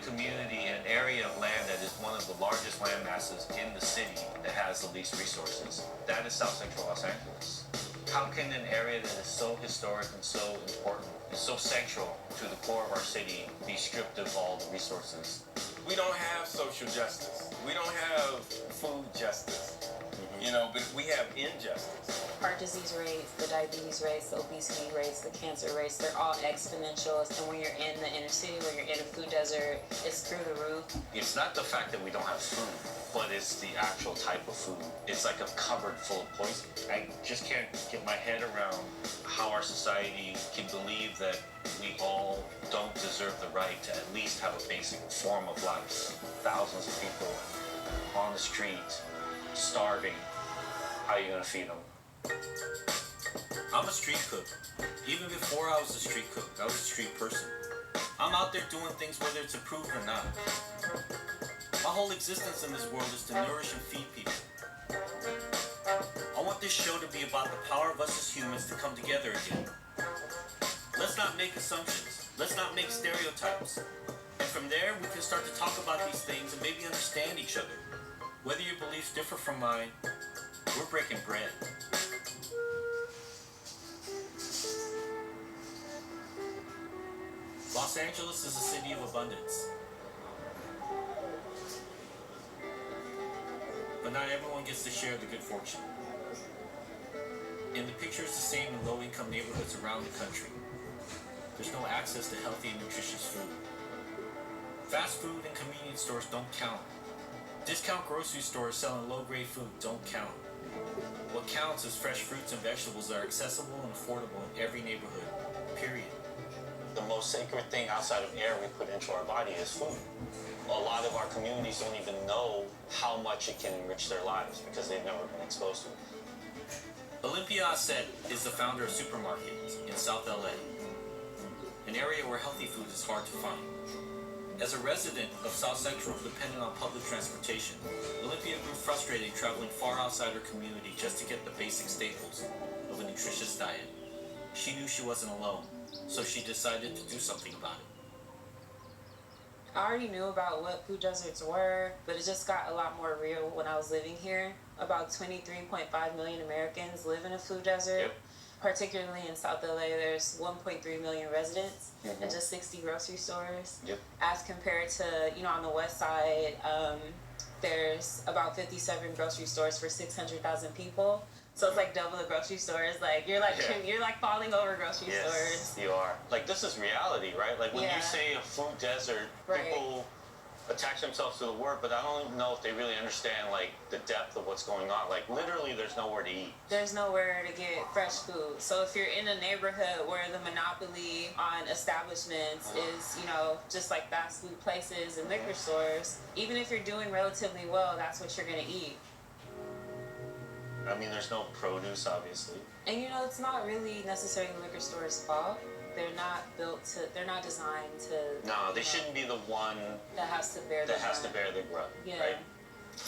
community, an area of land that is one of the largest land masses in the city that has the least resources. That is South Central Los Angeles. How can an area that is so historic and so important and so central to the core of our city be stripped of all the resources? We don't have social justice. We don't have food justice. You know, but we have injustice. Heart disease rates, the diabetes rates, the obesity rates, the cancer rates, they're all exponential. And when you're in the inner city, when you're in a food desert, it's through the roof. It's not the fact that we don't have food, but it's the actual type of food. It's like a cupboard full of poison. I just can't get my head around how our society can believe that we all don't deserve the right to at least have a basic form of life. Thousands of people on the street, starving. How are you gonna feed them? I'm a street cook. Even before I was a street cook, I was a street person. I'm out there doing things whether it's approved or not. My whole existence in this world is to nourish and feed people. I want this show to be about the power of us as humans to come together again. Let's not make assumptions. Let's not make stereotypes. And from there, we can start to talk about these things and maybe understand each other. Whether your beliefs differ from mine, we're breaking bread. Los Angeles is a city of abundance. But not everyone gets to share the good fortune. And the picture is the same in low-income neighborhoods around the country. There's no access to healthy and nutritious food. Fast food and convenience stores don't count. Discount grocery stores selling low-grade food don't count. What counts is fresh fruits and vegetables that are accessible and affordable in every neighborhood, period. The most sacred thing outside of air we put into our body is food. A lot of our communities don't even know how much it can enrich their lives because they've never been exposed to it. Olympia Asset is the founder of Supermarket in South LA, an area where healthy food is hard to find. As a resident of South Central dependent on public transportation, Olympia grew frustrated traveling far outside her community just to get the basic staples of a nutritious diet. She knew she wasn't alone, so she decided to do something about it. I already knew about what food deserts were, but it just got a lot more real when I was living here. About 23.5 million Americans live in a food desert. Yep. Particularly in South LA, there's 1.3 million residents and just 60 grocery stores. Yep. As compared to, on the west side, there's about 57 grocery stores for 600,000 people. So it's like double the grocery stores. Like you're like falling over grocery stores. Yes, you are. Like this is reality, right? Like when Yeah. you say a food desert, Right. people attach themselves to the word, but I don't even know if they really understand like the depth of what's going on. Like literally, there's nowhere to eat. There's nowhere to get fresh food. So if you're in a neighborhood where the monopoly on establishments is, just like fast food places and liquor stores, even if you're doing relatively well, that's what you're gonna eat. I mean, there's no produce, obviously. And it's not really necessarily the liquor store's fault. They're not designed to. No, they shouldn't be the one That has to bear the brunt, Yeah. right?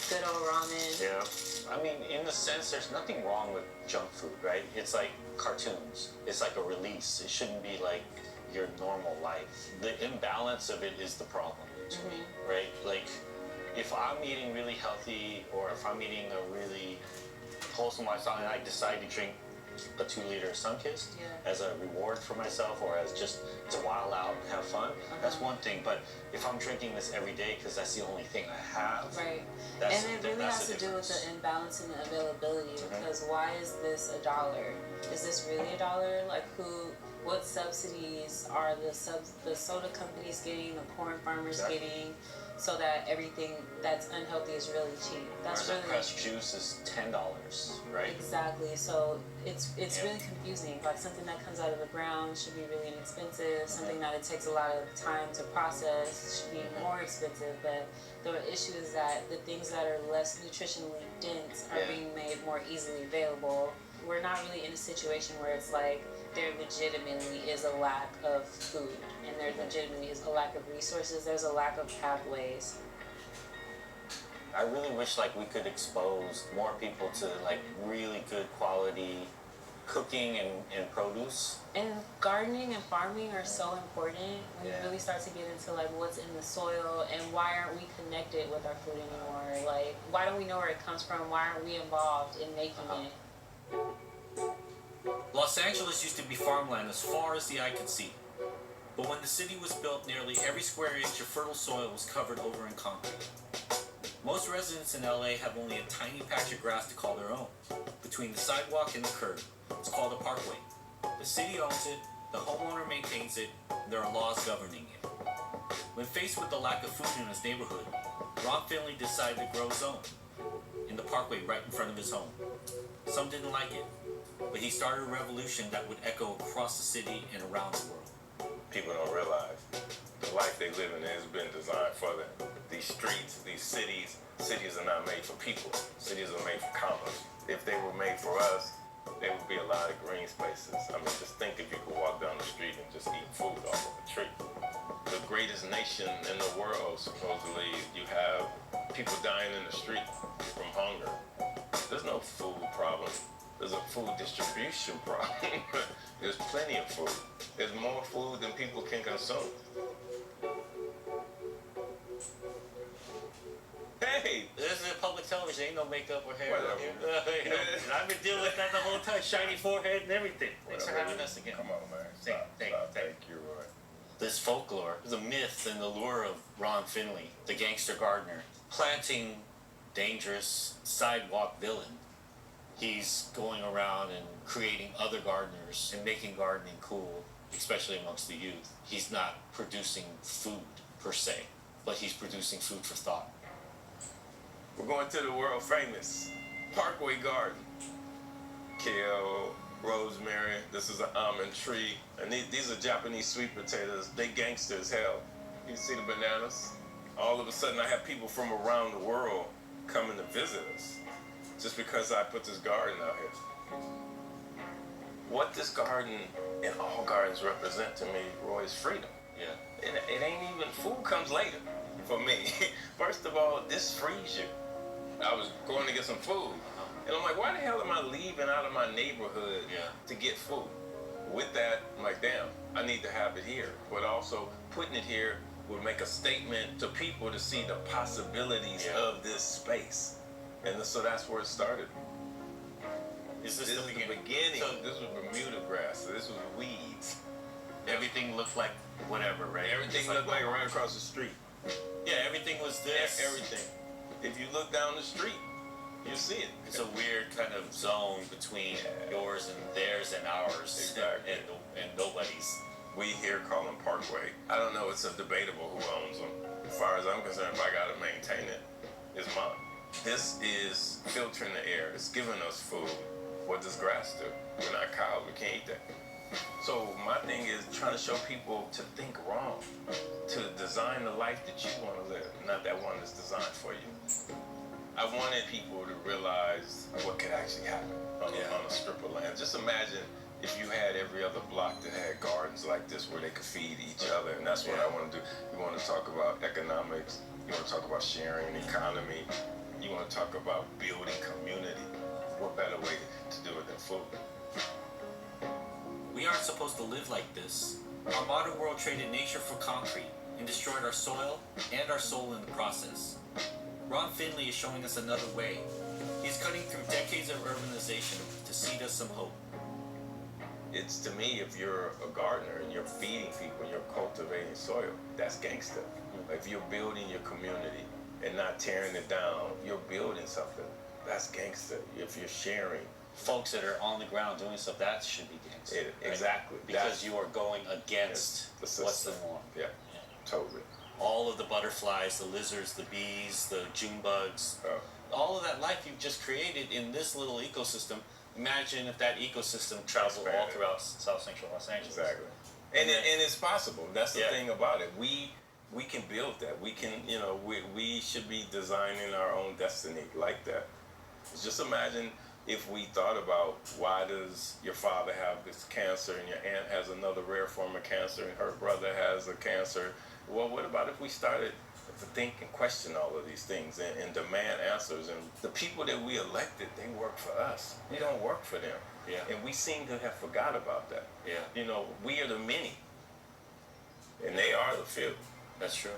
Good old ramen. Yeah. I mean, in the sense, there's nothing wrong with junk food, right? It's like cartoons. It's like a release. It shouldn't be like your normal life. The imbalance of it is the problem to me, right? Like, if I'm eating really healthy or if I'm eating a really wholesome lifestyle and I decide to drink a 2-liter Sunkist as a reward for myself or as just to wild out and have fun, that's one thing. But if I'm drinking this every day because that's the only thing I have, Right. that's, And it really has to do with the imbalance in the availability because why is this $1? Is this really $1? Like what subsidies are the soda companies getting, the corn farmers getting, so that everything that's unhealthy is really cheap? That's really pressed juice is $10, right? Exactly. So it's really confusing. Like something that comes out of the ground should be really inexpensive. Something that it takes a lot of time to process should be more expensive. But the issue is that the things that are less nutritionally dense are being made more easily available. We're not really in a situation where it's like there legitimately is a lack of food and there legitimately is a lack of resources. There's a lack of pathways. I really wish like we could expose more people to like really good quality cooking and produce. And gardening and farming are so important when Yeah. you really start to get into like what's in the soil and why aren't we connected with our food anymore? Like why don't we know where it comes from? Why aren't we involved in making it? Los Angeles used to be farmland as far as the eye could see. But when the city was built, nearly every square inch of fertile soil was covered over in concrete. Most residents in LA have only a tiny patch of grass to call their own, between the sidewalk and the curb. It's called a parkway. The city owns it, the homeowner maintains it, and there are laws governing it. When faced with the lack of food in his neighborhood, Ron Finley decided to grow his own, in the parkway right in front of his home. Some didn't like it, but he started a revolution that would echo across the city and around the world. People don't realize the life they live in has been designed for them. These streets, these cities are not made for people. Cities are made for commerce. If they were made for us, there would be a lot of green spaces. I mean, just think if you could walk down the street and just eat food off of a tree. The greatest nation in the world, supposedly, you have people dying in the street from hunger. There's no food problem. There's a food distribution problem. There's plenty of food. There's more food than people can consume. Hey! This is public television. Ain't no makeup or hair. Whatever. You know, and I've been dealing with that the whole time. Shiny forehead and everything. Thanks for Whatever. having us again. Come on, man. Thank Thank you, Roy. This folklore, the myth and the lure of Ron Finley, the gangster gardener, planting dangerous sidewalk villain. He's going around and creating other gardeners and making gardening cool, especially amongst the youth. He's not producing food per se, but he's producing food for thought. We're going to the world famous Parkway Garden. Kale, rosemary, this is an almond tree, and these are Japanese sweet potatoes. They gangster as hell. You see the bananas? All of a sudden I have people from around the world coming to visit us just because I put this garden out here. What this garden and all gardens represent to me, Roy, is freedom. Yeah. It ain't even, food comes later for me. First of all, this frees you. I was going to get some food, and I'm like, why the hell am I leaving out of my neighborhood to get food? With that, I'm like, damn, I need to have it here. But also, putting it here would make a statement to people to see the possibilities of this space. And so that's where it started. Is This this is the the beginning? beginning. So This was Bermuda grass. So this was weeds. everything looked like whatever, right? Everything Just looked like right across the street. Yeah, everything was this. Everything. If you look down the street, you see it. It's a weird kind of zone between yours and theirs and ours, Exactly. and nobody's. We here call them Parkway. I don't know. It's a debatable who owns them. As far as I'm concerned, if I got to maintain it, it's mine. This is filtering the air. It's giving us food. What does grass do? We're not cows. We can't eat that. So my thing is trying to show people to think wrong, to design the life that you want to live, not that one that's designed for you. I wanted people to realize what could actually happen on a strip of land. Just imagine if you had every other block that had gardens like this where they could feed each other, and that's what I want to do. You want to talk about economics, you want to talk about sharing economy, you want to talk about building community. What better way to do it than food? We aren't supposed to live like this. Our modern world traded nature for concrete and destroyed our soil and our soul in the process. Ron Finley is showing us another way. He's cutting through decades of urbanization to seed us some hope. It's, to me, if you're a gardener and you're feeding people and you're cultivating soil, that's gangster. If you're building your community and not tearing it down, you're building something. That's gangster. If you're sharing. Folks that are on the ground doing stuff, that should be gangster. Right? Exactly. Because you are going against what's the norm. Yeah, totally. All of the butterflies, the lizards, the bees, the June bugs, all of that life you've just created in this little ecosystem. Imagine if that ecosystem traveled all throughout South Central Los Angeles. Exactly. And it's possible. That's the thing about it. We can build that. We can, we should be designing our own destiny like that. Just imagine if we thought about, why does your father have this cancer and your aunt has another rare form of cancer and her brother has a cancer? Well, what about if we started to think and question all of these things and demand answers? And the people that we elected, they work for us. We don't work for them. Yeah. And we seem to have forgot about that. Yeah. You know, we are the many, and they are the few. That's true.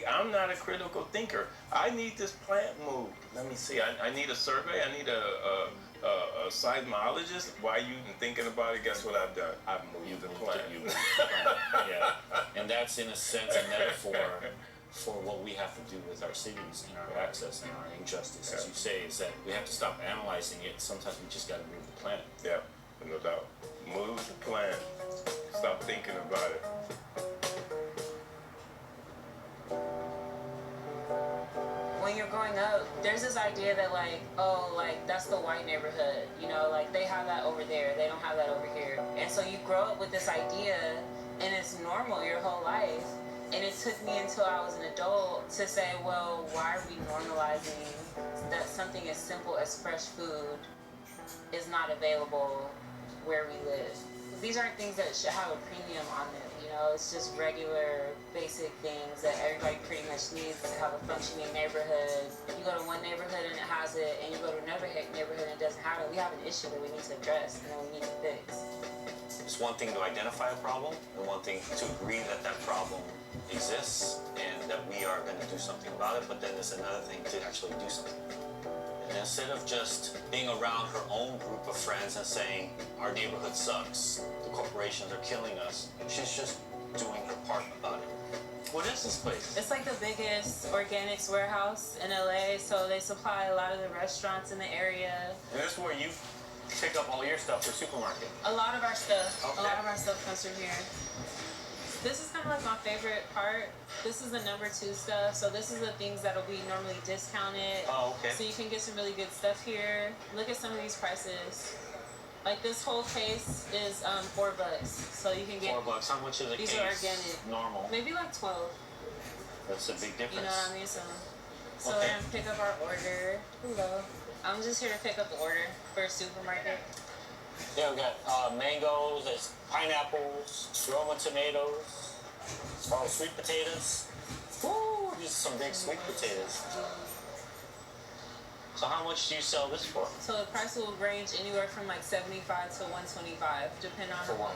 I'm not a critical thinker. I need this plant moved. Let me see. I need a survey. I need a seismologist. Why you even thinking about it? Guess what I've done? I've moved the plant. Yeah. And that's in a sense a metaphor for what we have to do with our cities and our access and our injustice, as you say, is that we have to stop analyzing it. Sometimes we just got to move the planet. Yeah, no doubt. Move the plant. Stop thinking about it. When you're growing up, there's this idea that like, oh, like that's the white neighborhood, you know, like they have that over there, they don't have that over here. And so you grow up with this idea and it's normal your whole life. And it took me until I was an adult to say, well, why are we normalizing that something as simple as fresh food is not available where we live? These aren't things that should have a premium on them, you know, it's just regular, basic things that everybody pretty much needs to have a functioning neighborhood. You go to one neighborhood and it has it, and you go to another neighborhood and it doesn't have it. We have an issue that we need to address and that we need to fix. It's one thing to identify a problem, and one thing to agree that that problem exists and that we are going to do something about it, but then there's another thing to actually do something. And instead of just being around her own group of friends and saying, our neighborhood sucks, the corporations are killing us, she's just doing her part about it. What is this place? It's like the biggest organics warehouse in LA, so they supply a lot of the restaurants in the area. And this is where you pick up all your stuff for supermarket. A lot of our stuff, Okay. a lot of our stuff comes from here. This is kind of like my favorite part. This is the number 2 stuff. So this is the things that'll be normally discounted. Oh, okay. So you can get some really good stuff here. Look at some of these prices. Like this whole case is $4. So you can get $4. How much is a these case? are organic. Normal. Maybe like 12. That's a big difference. You know what I mean? So Okay. we're gonna pick up our order. Hello. I'm just here to pick up the order for a supermarket. Yeah, we got mangoes, there's pineapples, Roma tomatoes, sweet potatoes. Ooh, these are some big sweet potatoes. So how much do you sell this for? So the price will range anywhere from like $75 to $125, depending on For one.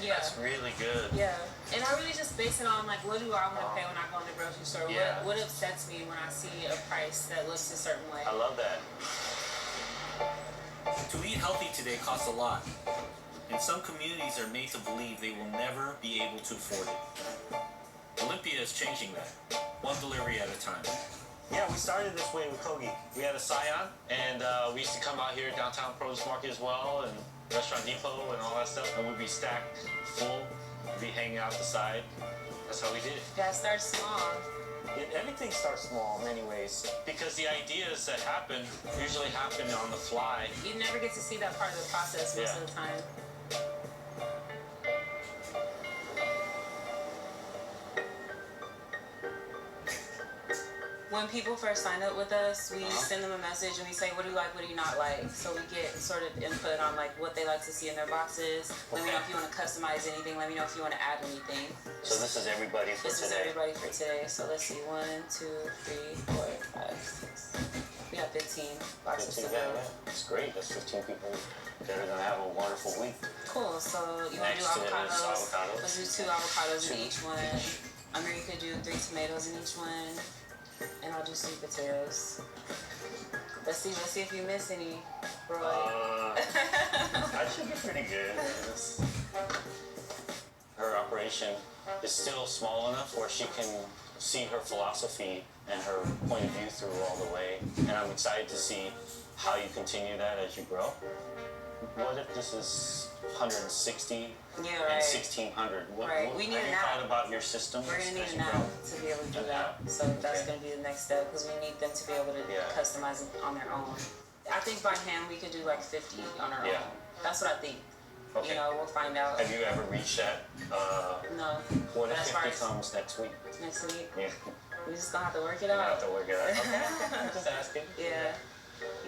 Yeah. That's really good. Yeah. And I really just base it on like what do I want to pay when I go in the grocery store? Yeah. What upsets me when I see a price that looks a certain way? I love that. To eat healthy today costs a lot, and some communities are made to believe they will never be able to afford it. Olympia is changing that, one delivery at a time. Yeah, we started this way with Kogi. We had a Scion, and we used to come out here downtown produce market as well, and Restaurant Depot and all that stuff, and we'd be stacked full, we'd be hanging out the side. That's how we did it. You gotta start small. Everything starts small in many ways, because the ideas that happen usually happen on the fly. You never get to see that part of the process most Yeah. of the time. When people first sign up with us, we send them a message and we say, what do you like, what do you not like? So we get sort of input on like what they like to see in their boxes. Let me know if you want to customize anything. Let me know if you want to add anything. So this is everybody for This is today. everybody for today. So let's see, 1, 2, 3, 4, 5, 6. We got 15 boxes 15, to yeah, go. yeah. It's great. That's 15 people that are gonna have a wonderful week. Cool. So you want to do Next to it is avocados? avocados. Let's do 2 avocados in Two. each one. Amir, you could do 3 tomatoes in each one, and I'll do sweet potatoes. Let's see if you miss any, Roy. I should be pretty good. Her operation is still small enough where she can see her philosophy and her point of view through all the way. And I'm excited to see how you continue that as you grow. What if this is 160 Yeah, and right. 1600? Right. We need have an you app. thought about your system? We're gonna need as an you app grow? to be able to do An that. app. So that's Okay. gonna be the next step because we need them to be able to Yeah. customize it on their own. I think by hand we could do like 50 on our Yeah. own. That's what I think. Okay. You know, we'll find out. Have you ever reached that? No. What But if as far 50 as comes next week? next week, Yeah. we just gonna have to work it I have out. to work it out. Okay. I'm just asking. Yeah.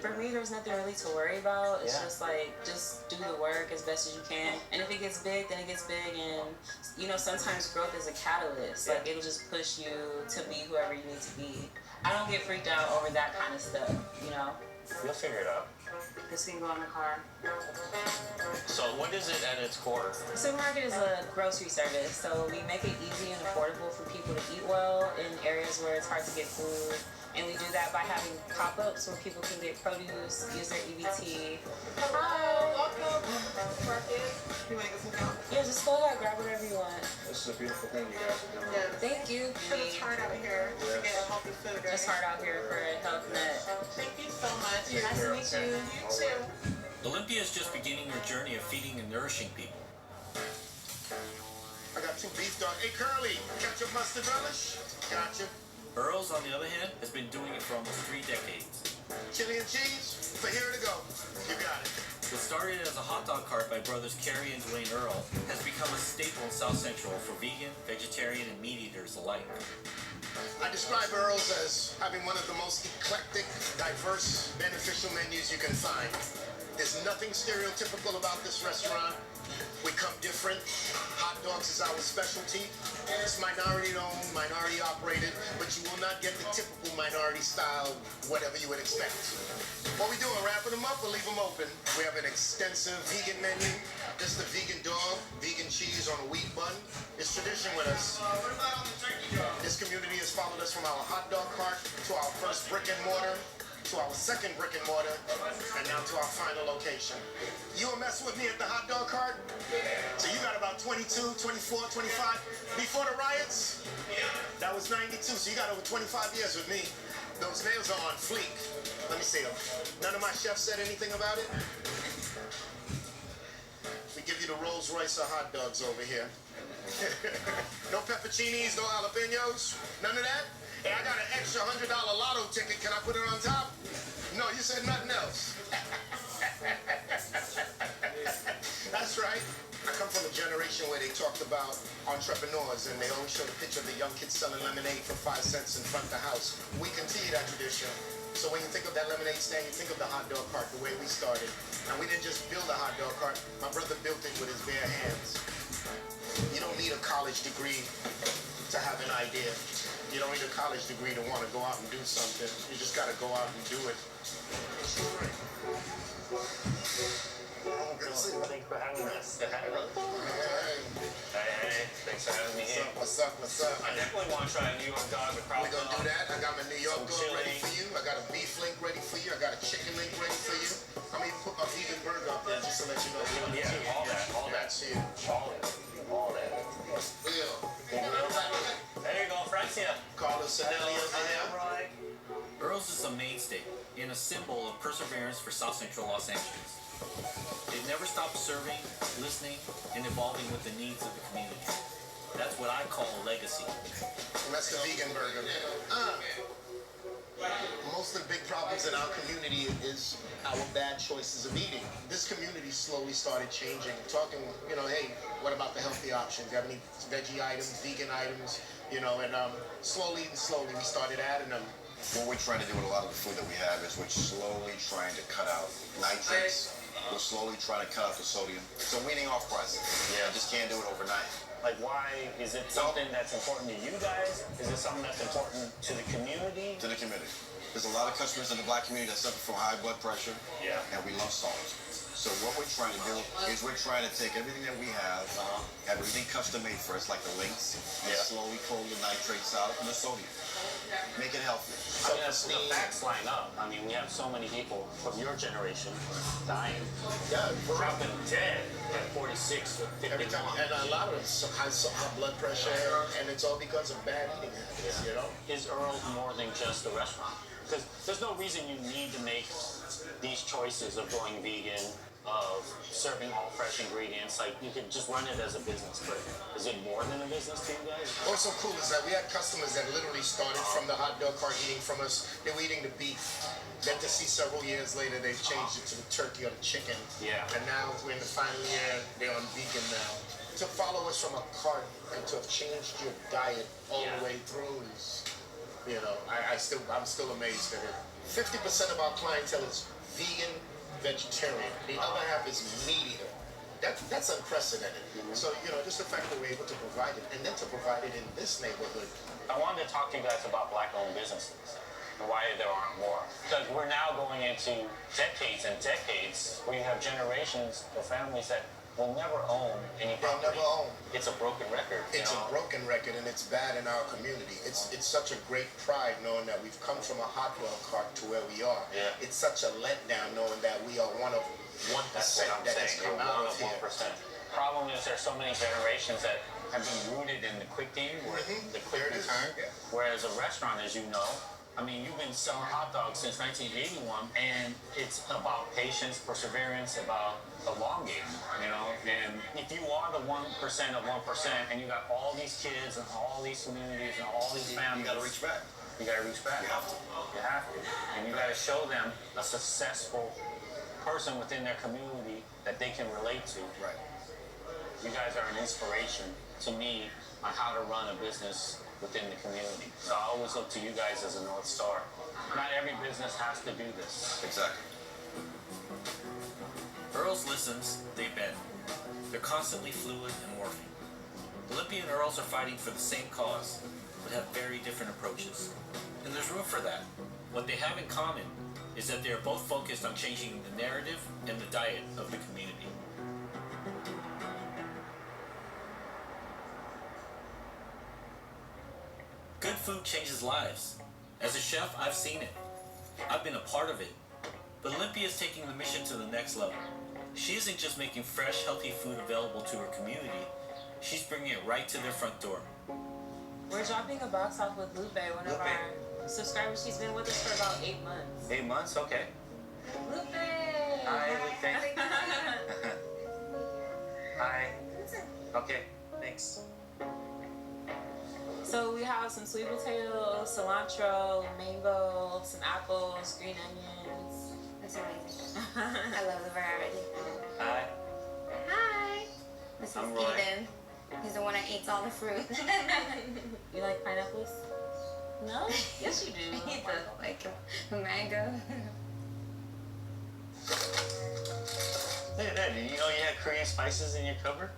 For me, there's nothing really to worry about. It's Yeah. just like, just do the work as best as you can. And if it gets big, then it gets big. And, you know, sometimes growth is a catalyst. Like, Yeah. it'll just push you to be whoever you need to be. I don't get freaked out over that kind of stuff, you know? You'll figure it out. This can go in the car. So what is it at its core? The supermarket is a grocery service, so we make it easy and affordable for people to eat well in areas where it's hard to get food. And we do that by having pop-ups where people can get produce, use their EBT. Hi, welcome. Market. You want to get some count? Yeah, just go out, grab whatever you want. This is a beautiful thing you guys are doing. Yes. Thank you. Because it's hard out here to get healthy food, right? It's hard out here for a health net. Thank you so much. Nice to meet you. You too. Olympia is just beginning your journey of feeding and nourishing people. I got 2 beef dog. Hey, Curly, ketchup, mustard, relish? Gotcha. Earl's, on the other hand, has been doing it for almost 3 decades. Chili and cheese? For here to go. You got it. What started as a hot dog cart by brothers Kerry and Dwayne Earl has become a staple in South Central for vegan, vegetarian, and meat eaters alike. I describe Earl's as having one of the most eclectic, diverse, beneficial menus you can find. There's nothing stereotypical about this restaurant. We come different. Hot dogs is our specialty. It's minority owned, minority operated, but you will not get the typical minority style, whatever you would expect. What we do, we're wrapping them up or leave them open. We have an extensive vegan menu. This is the vegan dog, vegan cheese on a wheat bun. It's tradition with us. This community has followed us from our hot dog cart to our first brick and mortar, to our second brick and mortar, and now to our final location. You will mess with me at the hot dog cart? So you got about 22, 24, 25. Before the riots, that was 92, so you got over 25 years with me. Those nails are on fleek. Let me see them. None of my chefs said anything about it? We give you the Rolls Royce of hot dogs over here. No pepperoncinis, no jalapenos, none of that? Hey, I got an extra $100 lotto ticket. Can I put it on top? No, you said nothing else. That's right. I come from a generation where they talked about entrepreneurs and they always showed a picture of the young kids selling lemonade for 5 cents in front of the house. We continue that tradition. So when you think of that lemonade stand, you think of the hot dog cart, the way we started. And we didn't just build a hot dog cart. My brother built it with his bare hands. You don't need a college degree to have an idea. You don't need a college degree to want to go out and do something. You just got to go out and do it. Thanks for having us. Hey, thanks for having me here. What's up? What's up? I definitely want to try a New York dog with We're gonna do that. I got my New York Some dog ready chili. for you. I got a beef link ready for you. I got a chicken link ready for you. I'm gonna even put my vegan burger up there just to let you know. Yeah, all that. That's it. All that. There you go, Francia. Carlos Sanelli over here. Earl's is a mainstay and a symbol of perseverance for South Central Los Angeles. They've never stopped serving, listening, and evolving with the needs of the community. That's what I call a legacy. And that's the vegan burger. Most of the big problems in our community is our bad choices of eating. This community slowly started changing, talking, hey, what about the healthy options? Got any veggie items, vegan items, and slowly we started adding them. What we're trying to do with a lot of the food that we have is we're slowly trying to cut out nitrates. We're slowly trying to cut out the sodium. So weaning off process. Yeah, just can't do it overnight. Like, why is it something that's important to you guys? Is it something that's important to the community? To the community. There's a lot of customers in the black community that suffer from high blood pressure. Yeah. And we love salt. So what we're trying to do is we're trying to take everything that we have everything custom made for us, like the links, and slowly pull the nitrates out and the sodium. Make it healthy. I mean, the facts line up. I mean, we have so many people from your generation dying, dropping dead at 46 or 51. Every time, and a lot of it's high blood pressure, and it's all because of bad eating habits, Is Earl's more than just a restaurant? Because there's no reason you need to make these choices of going vegan, of serving all fresh ingredients. Like, you could just run it as a business, but is it more than a business to you guys? What's so cool is that we had customers that literally started from the hot dog cart eating from us. They were eating the beef. Then to see several years later, they've changed it to the turkey or the chicken. Yeah. And now we're in the final year, they're on vegan now. To follow us from a cart and to have changed your diet all the way through is, I'm still amazed at it. 50% of our clientele is vegan, vegetarian. The other half is meat eater. That's unprecedented. So, just the fact that we're able to provide it, and then to provide it in this neighborhood. I wanted to talk to you guys about black-owned businesses. why there aren't more. Because we're now going into decades and decades where you have generations of families that will never own any They'll property. never own. It's a broken record. It's a broken record, and it's bad in our community. It's such a great pride knowing that we've come from a hot dog cart to where we are. Yeah. It's such a letdown knowing that we are one of 1% That's what I'm that has saying. come You're out one of of here. 1%. Problem is there's so many generations that have been rooted in the quick game, where the quick There it is. return. Yeah. Whereas a restaurant, as you know, I mean, you've been selling hot dogs since 1981, and it's about patience, perseverance, about the long game, you know? And if you are the 1% of 1%, and you got all these kids and all these communities and all these families, You gotta reach back. you gotta reach back. You have to. You have to. And you gotta show them a successful person within their community that they can relate to. Right. You guys are an inspiration to me on how to run a business within the community. So I always look to you guys as a North Star. Not every business has to do this. Exactly. Earls listens, they bend. They're constantly fluid and morphing. Olympia and Earls are fighting for the same cause, but have very different approaches. And there's room for that. What they have in common is that they are both focused on changing the narrative and the diet of the community. Good food changes lives. As a chef, I've seen it. I've been a part of it. But Olympia is taking the mission to the next level. She isn't just making fresh, healthy food available to her community. She's bringing it right to their front door. We're dropping a box off with Lupe, one of our subscribers. She's been with us for about 8 months. 8 months? Okay. Lupe! Hi, Lupe. Hi. Okay, thanks. So we have some sweet potatoes, cilantro, mango, some apples, green onions. That's amazing. I love the variety. Hi. Hi. This is I'm Roy. Eden. He's the one that eats all the fruit. You like pineapples? No? Yes, you do. He doesn't like mango. Look at that. Did you know you had Korean spices in your cupboard?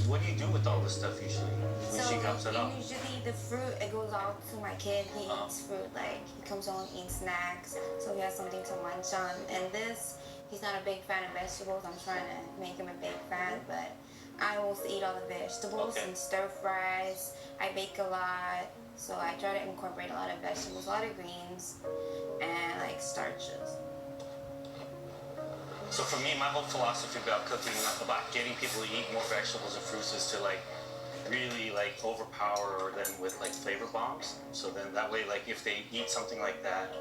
What do you do with all this stuff usually when she comes it up? Usually the fruit, it goes out to my kid. He eats fruit, like he comes home, eats snacks, so he has something to munch on. And this, he's not a big fan of vegetables. I'm trying to make him a big fan, but I also eat all the vegetables and stir fries. I bake a lot, so I try to incorporate a lot of vegetables, a lot of greens, and like starches. So for me, my whole philosophy about cooking, about getting people to eat more vegetables and fruits, is to like really like overpower them with like flavor bombs. So then that way, like if they eat something like that,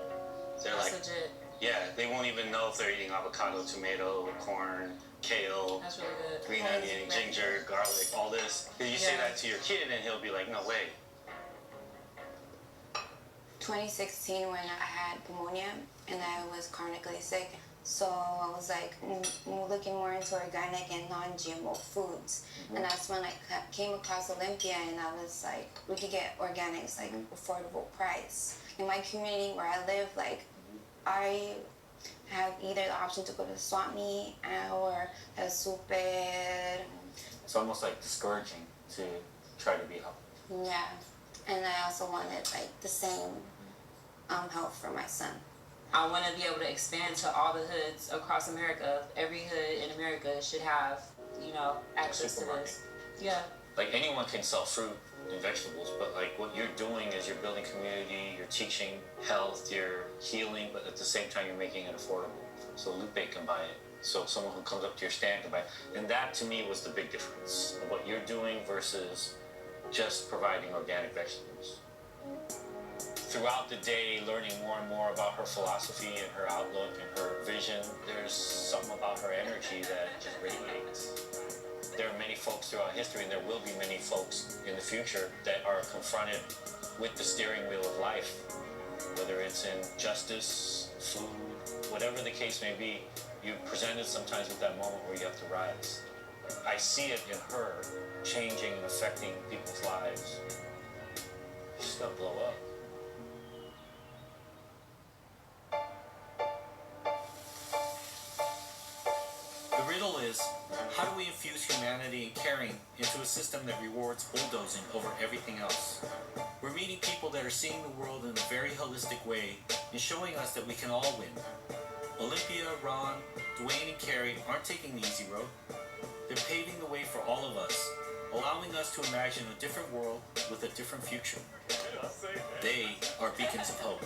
they're That's like, legit. yeah, they won't even know if they're eating avocado, tomato, corn, kale, That's really good. green onion, ginger, garlic, all this. If you say that to your kid, and he'll be like, no way. 2016 when I had pneumonia and I was chronically sick. So I was like looking more into organic and non-GMO foods. And that's when I came across Olympia and I was like, we could get organics, like affordable price. In my community where I live, like I have either the option to go to swap meet or a super. It's almost like discouraging to try to be healthy. Yeah. And I also wanted like the same health for my son. I want to be able to expand to all the hoods across America. Every hood in America should have, you know, access to this. Yeah. Like anyone can sell fruit and vegetables, but like what you're doing is you're building community, you're teaching health, you're healing, but at the same time you're making it affordable. So Lupe can buy it. So someone who comes up to your stand can buy it. And that to me was the big difference of what you're doing versus just providing organic vegetables. Throughout the day, learning more and more about her philosophy and her outlook and her vision, there's something about her energy that just radiates. There are many folks throughout history, and there will be many folks in the future that are confronted with the steering wheel of life, whether it's in justice, food, whatever the case may be. You're presented sometimes with that moment where you have to rise. I see it in her changing and affecting people's lives. She's gonna blow up. The riddle is, how do we infuse humanity and caring into a system that rewards bulldozing over everything else. We're meeting people that are seeing the world in a very holistic way and showing us that we can all win. Olympia, Ron, Dwayne, and Carrie aren't taking the easy road. They're paving the way for all of us, allowing us to imagine a different world with a different future. They are beacons of hope.